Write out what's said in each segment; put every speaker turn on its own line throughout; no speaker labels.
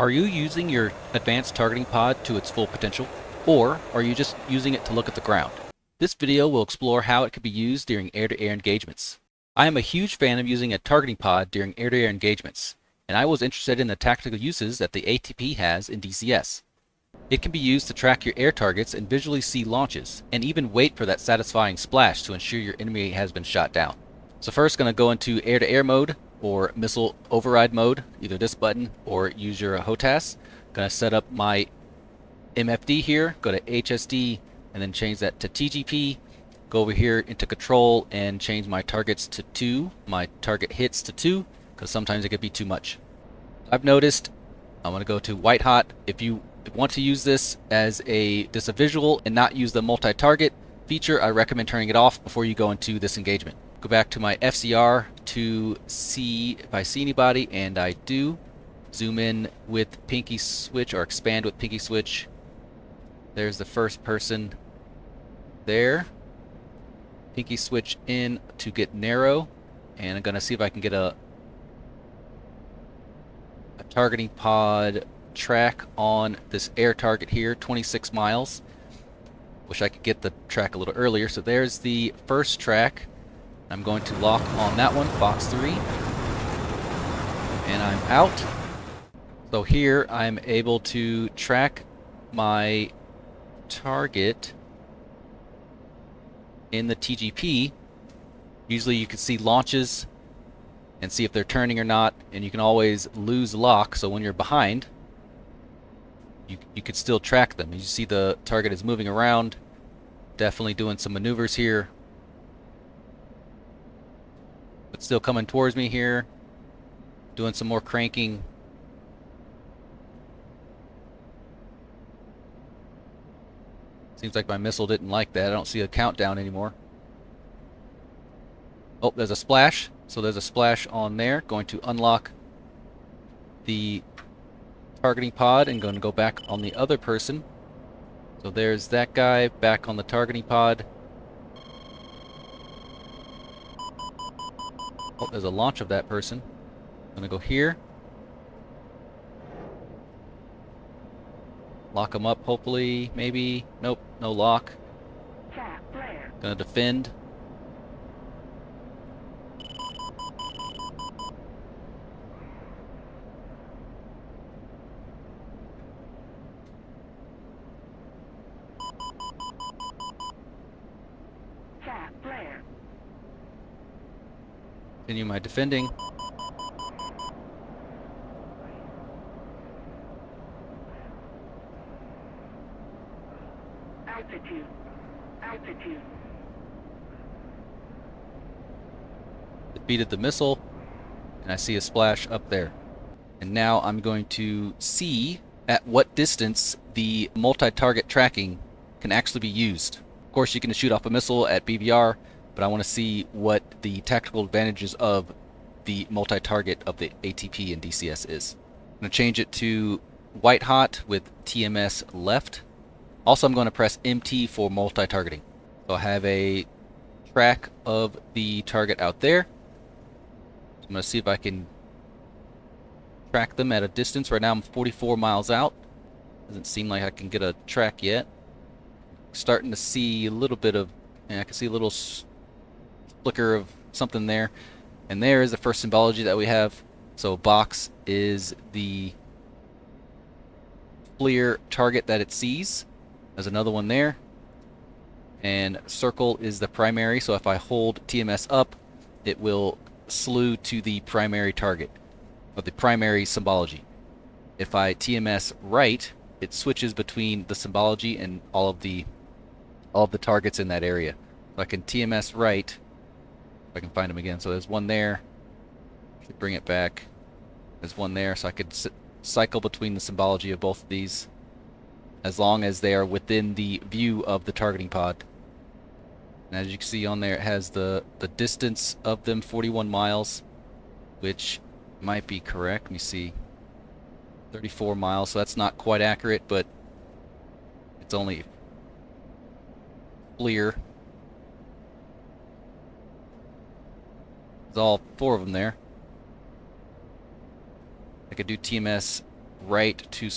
Are you using your advanced targeting pod to its full potential? Or are you just using it to look at the ground? This video will explore how it could be used during air-to-air engagements. I am a huge fan of using a targeting pod during air-to-air engagements, and I was interested in the tactical uses that the ATP has in DCS. It can be used to track your air targets and visually see launches, and even wait for that satisfying splash to ensure your enemy has been shot down. So first, going to go into air-to-air mode, or missile override mode, either this button or use your HOTAS. Going to set up my MFD here, go to HSD, and then change that to TGP. Go over here into control and change my targets to 2, my target hits to 2, because sometimes it could be too much. I've noticed, I'm going to go to white hot. If you want to use this as a visual and not use the multi-target feature, I recommend turning it off before you go into this engagement. Go back to my FCR to see if I see anybody, and I do. Zoom in with pinky switch, or expand with pinky switch. There's the first person there. Pinky switch in to get narrow, and I'm going to see if I can get a targeting pod track on this air target here, 26 miles. Wish I could get the track a little earlier. So there's the first track. I'm going to lock on that one, Fox 3, and I'm out. So here I'm able to track my target in the TGP. Usually you can see launches and see if they're turning or not, and you can always lose lock, so when you're behind, you could still track them. You see the target is moving around, definitely doing some maneuvers here, but still coming towards me here, doing some more cranking. Seems like my missile didn't like that. I don't see a countdown anymore. Oh, there's a splash. So there's a splash on there. Going to unlock the targeting pod and going to go back on the other person. So there's that guy back on the targeting pod. Oh, there's a launch of that person. I'm going to go here. Lock him up, hopefully, maybe. Nope, no lock. Gonna defend. Continue my defending. Altitude. Defeated the missile, and I see a splash up there. And now I'm going to see at what distance the multi-target tracking can actually be used. Of course, you can shoot off a missile at BBR, but I want to see what the tactical advantages of the multi-target of the ATP and DCS is. I'm going to change it to white hot with TMS left. Also, I'm going to press MT for multi-targeting. So I have a track of the target out there. So I'm going to see if I can track them at a distance. Right now I'm 44 miles out. Doesn't seem like I can get a track yet. Starting to see a little bit of, I can see a little flicker of something there. And there is the first symbology that we have. So box is the FLIR target that it sees. There's another one there. And circle is the primary, so if I hold TMS up, it will slew to the primary target, or the primary symbology. If I TMS right, it switches between the symbology and all of the targets in that area. So I can TMS right, if I can find them again. So there's one there. Should bring it back. There's one there, so I could cycle between the symbology of both of these, as long as they are within the view of the targeting pod. And as you can see on there, it has the distance of them, 41 miles, which might be correct. Let me see. 34 miles, so that's not quite accurate, but it's only FLIR. There's all 4 of them there. I could do TMS right to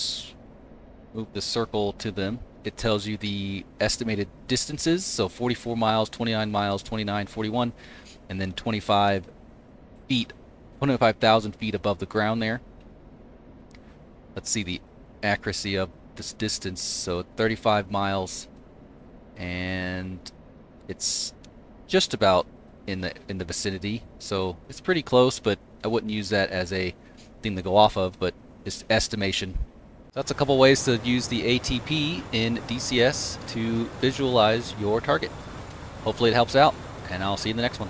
move the circle to them. It tells you the estimated distances, so 44 miles, 29 miles, 29, 41, and then 25 feet, 25,000 feet above the ground there. Let's see the accuracy of this distance. So 35 miles, and it's just about in the vicinity. So it's pretty close, but I wouldn't use that as a thing to go off of, but it's estimation. So that's a couple ways to use the ATP in DCS to visualize your target. Hopefully it helps out, and I'll see you in the next one.